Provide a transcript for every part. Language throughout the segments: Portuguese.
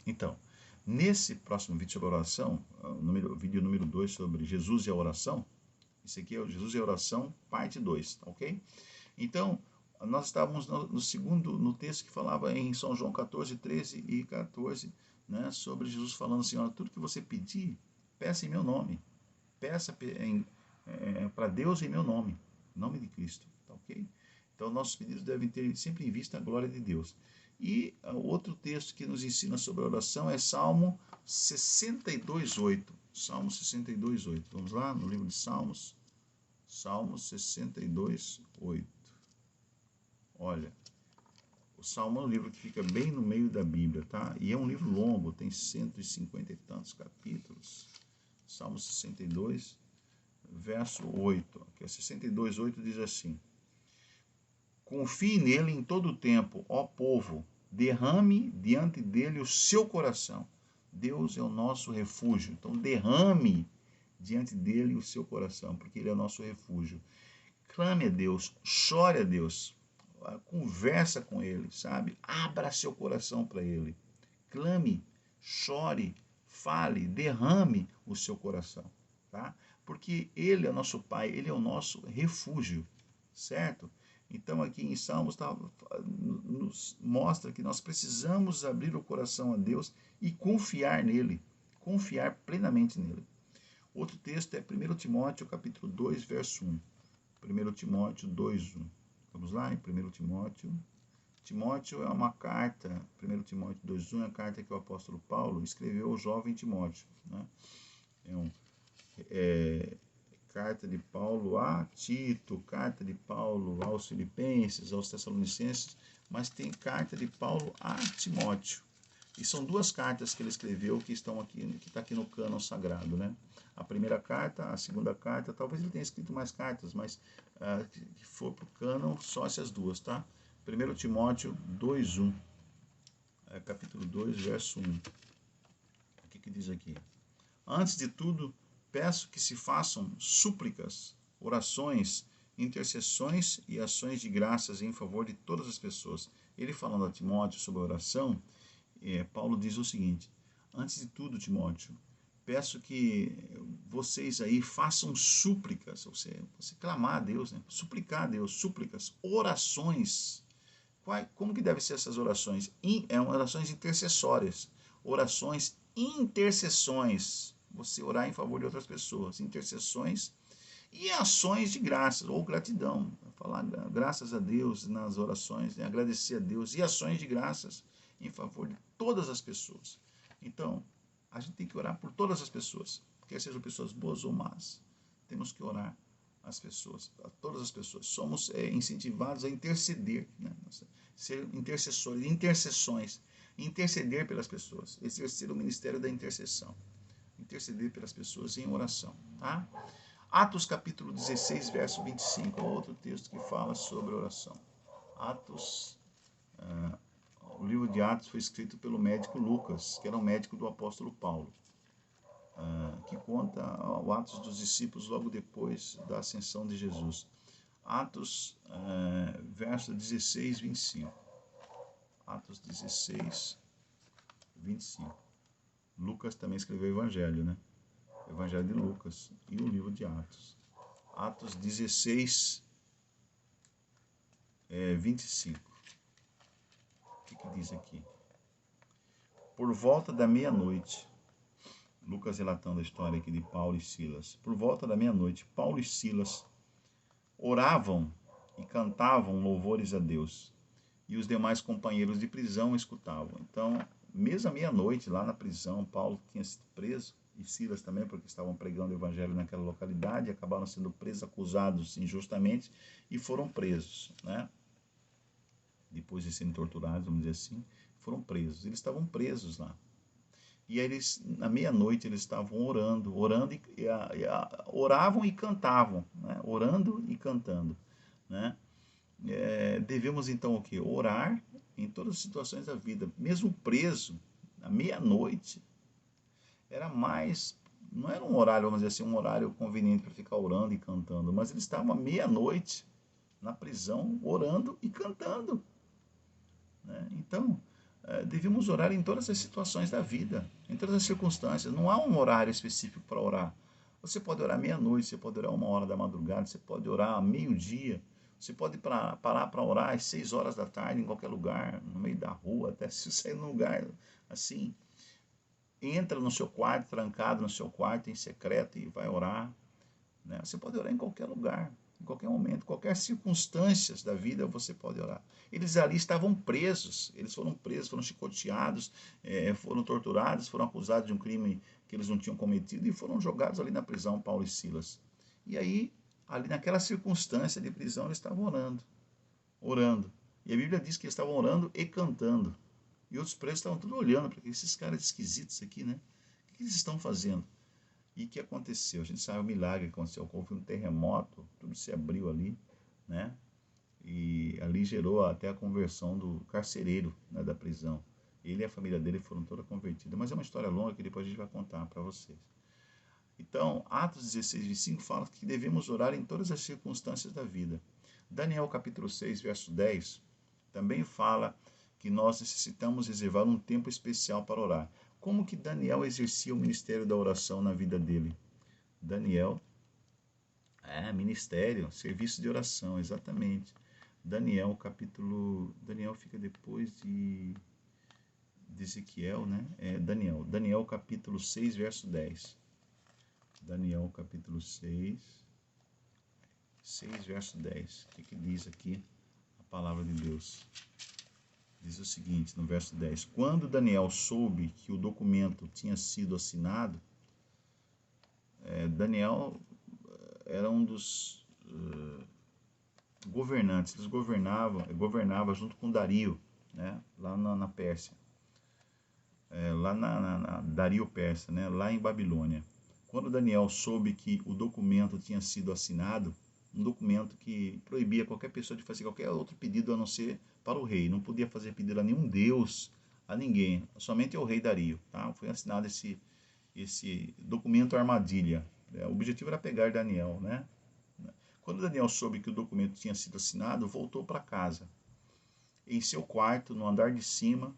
Então, nesse próximo vídeo sobre oração, vídeo número 2 sobre Jesus e a oração, esse aqui é o Jesus e a oração, parte 2, tá ok? Então, nós estávamos no texto que falava em São João 14, 13 e 14, né, sobre Jesus falando assim, ó, tudo que você pedir, peça em meu nome. Peça para Deus em meu nome, em nome de Cristo, tá ok? Então, nossos pedidos devem ter sempre em vista a glória de Deus. E outro texto que nos ensina sobre a oração é Salmo 62:8. Salmo 62:8. Vamos lá, no livro de Salmos, Salmo 62:8. Olha, o Salmo é um livro que fica bem no meio da Bíblia, tá? E é um livro longo, tem 150 e tantos capítulos. Salmo 62, verso 8, que é 62:8, diz assim: confie nele em todo o tempo, ó povo, derrame diante dele o seu coração. Deus é o nosso refúgio, então derrame diante dele o seu coração, porque ele é o nosso refúgio. Clame a Deus, chore a Deus, conversa com ele, sabe? Abra seu coração para ele. Clame, chore, fale, derrame o seu coração, tá? Porque ele é o nosso Pai, ele é o nosso refúgio, certo? Então aqui em Salmos nos mostra que nós precisamos abrir o coração a Deus e confiar nele, confiar plenamente nele. Outro texto é 1 Timóteo capítulo 2, verso 1. 1 Timóteo 2:1. Vamos lá em 1 Timóteo. Timóteo é uma carta, 1 Timóteo 2:1 é a carta que o apóstolo Paulo escreveu ao jovem Timóteo, né? Carta de Paulo a Tito, carta de Paulo aos Filipenses, aos Tessalonicenses, mas tem carta de Paulo a Timóteo. E são duas cartas que ele escreveu que estão aqui, que está aqui no cânon sagrado, né? A primeira carta, a segunda carta, talvez ele tenha escrito mais cartas, mas que for para o cânon, só essas duas, tá? 1 Timóteo 2:1, capítulo 2, verso 1. O que diz aqui? Antes de tudo, peço que se façam súplicas, orações, intercessões e ações de graças em favor de todas as pessoas. Ele falando a Timóteo sobre a oração, Paulo diz o seguinte: antes de tudo, Timóteo, peço que vocês aí façam súplicas, você clamar a Deus, né? Suplicar a Deus, súplicas, orações. Como que devem ser essas orações? Orações intercessórias, orações intercessões, você orar em favor de outras pessoas, intercessões e ações de graças ou gratidão, falar graças a Deus nas orações, né? Agradecer a Deus e ações de graças em favor de todas as pessoas. Então, a gente tem que orar por todas as pessoas, quer sejam pessoas boas ou más. Temos que orar as pessoas, a todas as pessoas. Somos incentivados a interceder, né? Ser intercessores, intercessões, interceder pelas pessoas, exercer o ministério da intercessão, interceder pelas pessoas em oração, tá? Atos capítulo 16, verso 25, é outro texto que fala sobre oração. Atos, o livro de Atos foi escrito pelo médico Lucas, que era um médico do apóstolo Paulo, que conta o Atos dos discípulos logo depois da ascensão de Jesus. Atos, verso 16, 25. Atos 16, 25. Lucas também escreveu o Evangelho, né? O Evangelho de Lucas e o livro de Atos. Atos 16, 25. O que diz aqui? Por volta da meia-noite, Lucas relatando a história aqui de Paulo e Silas. Por volta da meia-noite, Paulo e Silas oravam e cantavam louvores a Deus, e os demais companheiros de prisão escutavam. Então, mesmo à meia-noite, lá na prisão, Paulo tinha sido preso, e Silas também, porque estavam pregando o evangelho naquela localidade, acabaram sendo presos, acusados injustamente, e foram presos, né? Depois de serem torturados, vamos dizer assim, foram presos. Eles estavam presos lá. E aí eles, na meia-noite, eles estavam orando oravam e cantavam, né? Orando e cantando, né? Devemos então o quê? Orar em todas as situações da vida. Mesmo preso, à meia-noite, não era um horário, vamos dizer assim, um horário conveniente para ficar orando e cantando, mas eles estavam à meia-noite na prisão, orando e cantando, né? Então, devemos orar em todas as situações da vida, em todas as circunstâncias. Não há um horário específico para orar. Você pode orar meia-noite, você pode orar 1 hora da madrugada, você pode orar meio-dia, você pode parar para orar às 6 horas da tarde, em qualquer lugar, no meio da rua, até se sair num lugar assim. Entra no seu quarto, trancado no seu quarto, em secreto, e vai orar. Né? Você pode orar em qualquer lugar, em qualquer momento, qualquer circunstâncias da vida você pode orar. Eles ali estavam presos, eles foram presos, foram chicoteados, foram torturados, foram acusados de um crime que eles não tinham cometido e foram jogados ali na prisão, Paulo e Silas. E aí, ali naquela circunstância de prisão, eles estavam orando. E a Bíblia diz que eles estavam orando e cantando. E outros presos estavam tudo olhando para esses caras esquisitos aqui, né? O que eles estão fazendo? E o que aconteceu? A gente sabe o milagre que aconteceu. Houve um terremoto, tudo se abriu ali, né? E ali gerou até a conversão do carcereiro, né, da prisão. Ele e a família dele foram toda convertida. Mas é uma história longa que depois a gente vai contar para vocês. Então, Atos 16, 25 fala que devemos orar em todas as circunstâncias da vida. Daniel capítulo 6, verso 10, também fala que nós necessitamos reservar um tempo especial para orar. Como que Daniel exercia o ministério da oração na vida dele? Daniel, ministério, serviço de oração, exatamente. Daniel fica depois de Ezequiel, né? Daniel capítulo 6, verso 10. Daniel capítulo 6, verso 10. O que diz aqui a palavra de Deus? Diz o seguinte, no verso 10. Quando Daniel soube que o documento tinha sido assinado, Daniel era um dos governantes. Eles governava junto com Dario, né, lá na Pérsia. Lá na Dario Persa, né, lá em Babilônia. Quando Daniel soube que o documento tinha sido assinado, um documento que proibia qualquer pessoa de fazer qualquer outro pedido a não ser para o rei. Não podia fazer pedido a nenhum deus, a ninguém, somente ao rei Dario. Tá? Foi assinado esse documento armadilha. O objetivo era pegar Daniel. Né? Quando Daniel soube que o documento tinha sido assinado, voltou para casa. Em seu quarto, no andar de cima,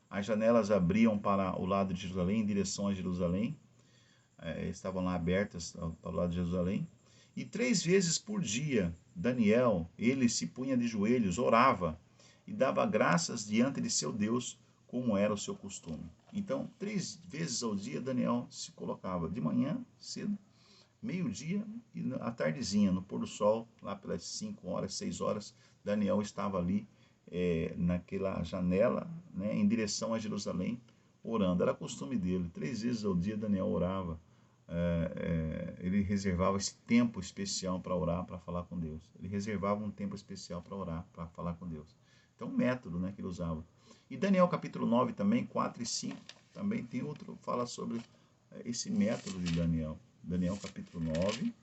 as janelas abriam para o lado de Jerusalém, em direção a Jerusalém. Estavam lá abertas para o lado de Jerusalém. E 3 vezes por dia, Daniel, ele se punha de joelhos, orava e dava graças diante de seu Deus, como era o seu costume. Então, 3 vezes ao dia, Daniel se colocava de manhã, cedo, meio-dia e à tardezinha, no pôr do sol, lá pelas 5 horas, 6 horas, Daniel estava ali naquela janela, né, em direção a Jerusalém, orando. Era costume dele, 3 vezes ao dia Daniel orava. Ele reservava esse tempo especial para orar, para falar com Deus. Ele reservava um tempo especial para orar, para falar com Deus. Então, um método, né, que ele usava. E Daniel capítulo 9 também, 4 e 5, também tem outro, fala sobre esse método de Daniel. Daniel capítulo 9,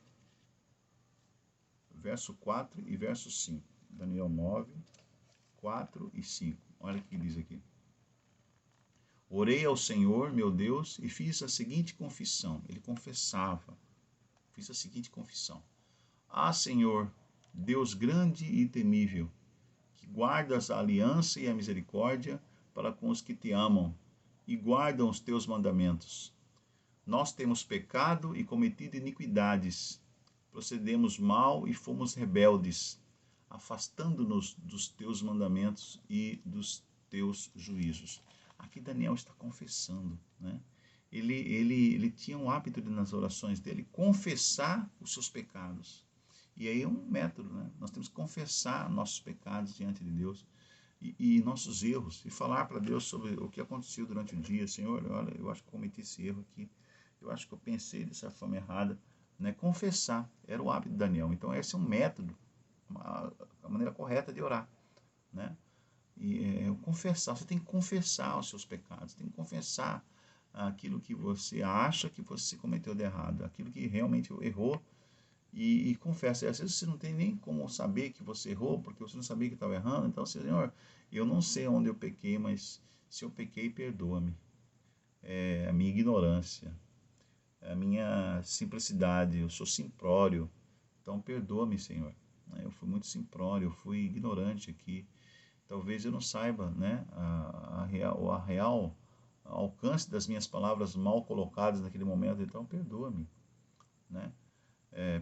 verso 4 e verso 5. Daniel 9, 4 e 5. Olha o que diz aqui. Orei ao Senhor, meu Deus, e fiz a seguinte confissão. Ele confessava. Fiz a seguinte confissão. Senhor, Deus grande e temível, que guardas a aliança e a misericórdia para com os que te amam e guardam os teus mandamentos. Nós temos pecado e cometido iniquidades. Procedemos mal e fomos rebeldes, afastando-nos dos teus mandamentos e dos teus juízos. Aqui Daniel está confessando, né? Ele tinha um hábito nas orações dele confessar os seus pecados. E aí é um método, né? Nós temos que confessar nossos pecados diante de Deus e nossos erros, e falar para Deus sobre o que aconteceu durante o dia. Senhor, olha, eu acho que eu cometi esse erro aqui, eu acho que eu pensei dessa forma errada. Né? Confessar era o hábito de Daniel. Então esse é um método, a maneira correta de orar. Né? E confessar, você tem que confessar os seus pecados, tem que confessar aquilo que você acha que você cometeu de errado, aquilo que realmente errou, e confessa. E às vezes você não tem nem como saber que você errou, porque você não sabia que estava errando. Então, Senhor, eu não sei onde eu pequei, mas se eu pequei, perdoa-me. A minha ignorância, a minha simplicidade, eu sou simplório, então perdoa-me, Senhor. Eu fui muito simplório, eu fui ignorante aqui, talvez eu não saiba, né, a real alcance das minhas palavras mal colocadas naquele momento, então perdoa-me, né?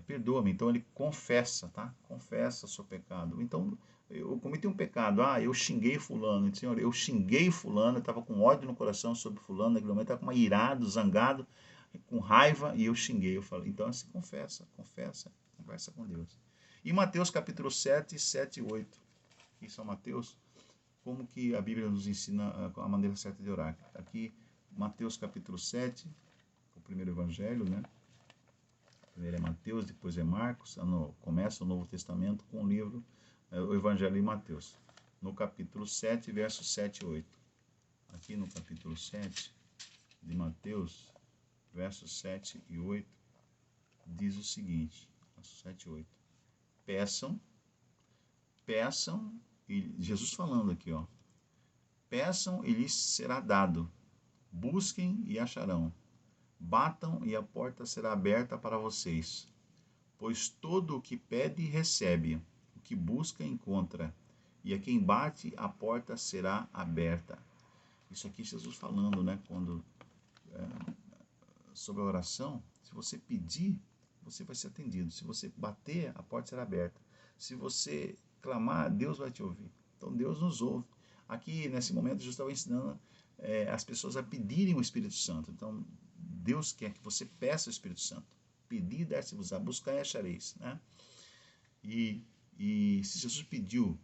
Perdoa-me. Então ele confessa, tá? Confessa o seu pecado. Então, eu cometi um pecado. Eu xinguei fulano. Senhor, eu xinguei fulano, eu estava com ódio no coração sobre fulano, naquele momento estava irado, zangado, com raiva, e eu xinguei. Eu falei, então assim, conversa com Deus. E Mateus capítulo 7, 7 e 8. Aqui São Mateus, como que a Bíblia nos ensina a maneira certa de orar. Aqui, Mateus capítulo 7, o primeiro evangelho, né? Primeiro é Mateus, depois é Marcos. Começa o Novo Testamento com o livro, o Evangelho de Mateus. No capítulo 7, versos 7 e 8. Aqui no capítulo 7 de Mateus, versos 7 e 8, diz o seguinte, 7 e 8. Peçam, e Jesus falando aqui, peçam e lhes será dado, busquem e acharão, batam e a porta será aberta para vocês. Pois todo o que pede, recebe, o que busca, encontra, e a quem bate, a porta será aberta. Isso aqui Jesus falando, né, sobre a oração, se você pedir, você vai ser atendido. Se você bater, a porta será aberta. Se você clamar, Deus vai te ouvir. Então Deus nos ouve. Aqui, nesse momento, Jesus estava ensinando as pessoas a pedirem o Espírito Santo. Então, Deus quer que você peça o Espírito Santo. Pedir, dar-se-vos-á, buscar e achareis, né? E se Jesus pediu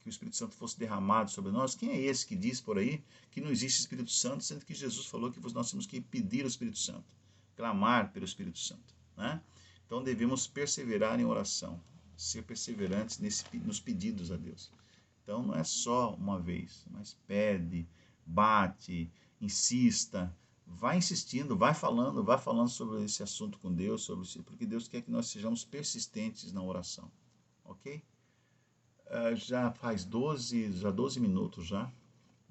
que o Espírito Santo fosse derramado sobre nós, quem é esse que diz por aí que não existe Espírito Santo, sendo que Jesus falou que nós temos que pedir o Espírito Santo, clamar pelo Espírito Santo, né? Então devemos perseverar em oração, ser perseverantes nos pedidos a Deus. Então não é só uma vez, mas pede, bate, insista, vai insistindo, vai falando sobre esse assunto com Deus, porque Deus quer que nós sejamos persistentes na oração, ok? Já faz 12 minutos já,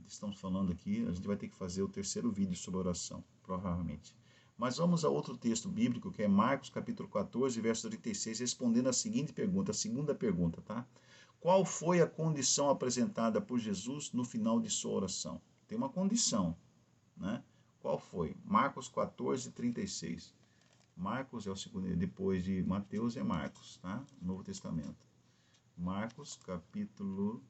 estamos falando aqui, a gente vai ter que fazer o terceiro vídeo sobre oração, provavelmente. Mas vamos a outro texto bíblico, que é Marcos capítulo 14, verso 36, respondendo a seguinte pergunta, a segunda pergunta, tá? Qual foi a condição apresentada por Jesus no final de sua oração? Tem uma condição, né? Qual foi? Marcos 14, 36. Marcos é o segundo, depois de Mateus é Marcos, tá? Novo Testamento. Marcos capítulo,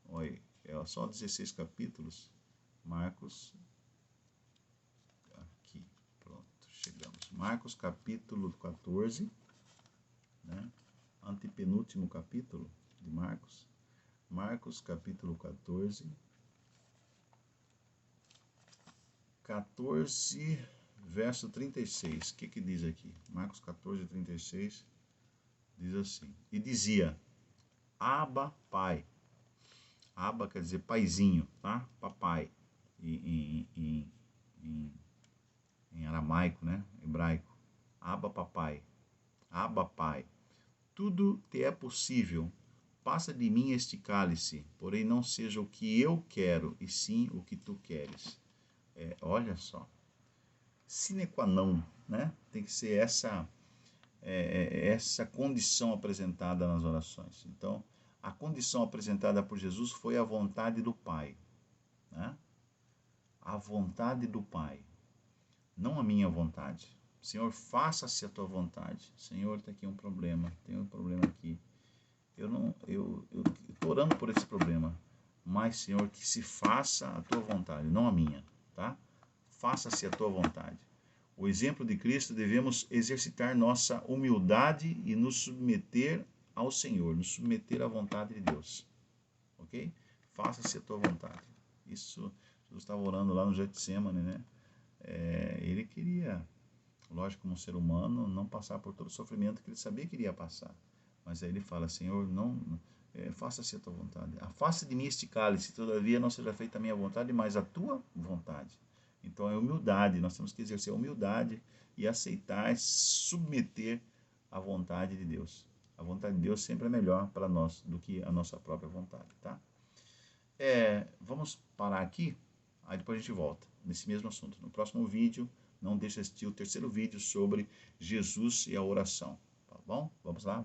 olha, é só 16 capítulos. Marcos, aqui, pronto, chegamos. Marcos capítulo 14, né? Antepenúltimo capítulo de Marcos. Marcos capítulo 14, verso 36. O que diz aqui? Marcos 14, 36, diz assim. E dizia, Abba, Pai. Abba quer dizer paizinho, tá? Papai, em aramaico, né? Hebraico. Abba, papai. Abba, Pai. Tudo te é possível. Passa de mim este cálice, porém não seja o que eu quero, e sim o que tu queres. Olha só. Sine qua non, né? Tem que ser essa condição apresentada nas orações. Então, a condição apresentada por Jesus foi a vontade do Pai, né? A vontade do Pai, não a minha vontade. Senhor, faça-se a tua vontade. Senhor, está aqui um problema, tem um problema aqui. Eu estou orando por esse problema, mas, Senhor, que se faça a tua vontade, não a minha, tá? Faça-se a tua vontade. O exemplo de Cristo, devemos exercitar nossa humildade e nos submeter ao Senhor, nos submeter à vontade de Deus, ok? Faça-se a tua vontade. Isso, Jesus estava orando lá no Getsemane, né? Ele queria, lógico, como ser humano, não passar por todo o sofrimento que ele sabia que iria passar. Mas aí ele fala, Senhor, faça-se a tua vontade. Afasta de mim este cálice, todavia não seja feita a minha vontade, mas a tua vontade. Então é humildade, nós temos que exercer a humildade e aceitar, submeter à vontade de Deus. A vontade de Deus sempre é melhor para nós do que a nossa própria vontade, tá? Vamos parar aqui, aí depois a gente volta nesse mesmo assunto. No próximo vídeo, não deixe de assistir o terceiro vídeo sobre Jesus e a oração, tá bom? Vamos lá?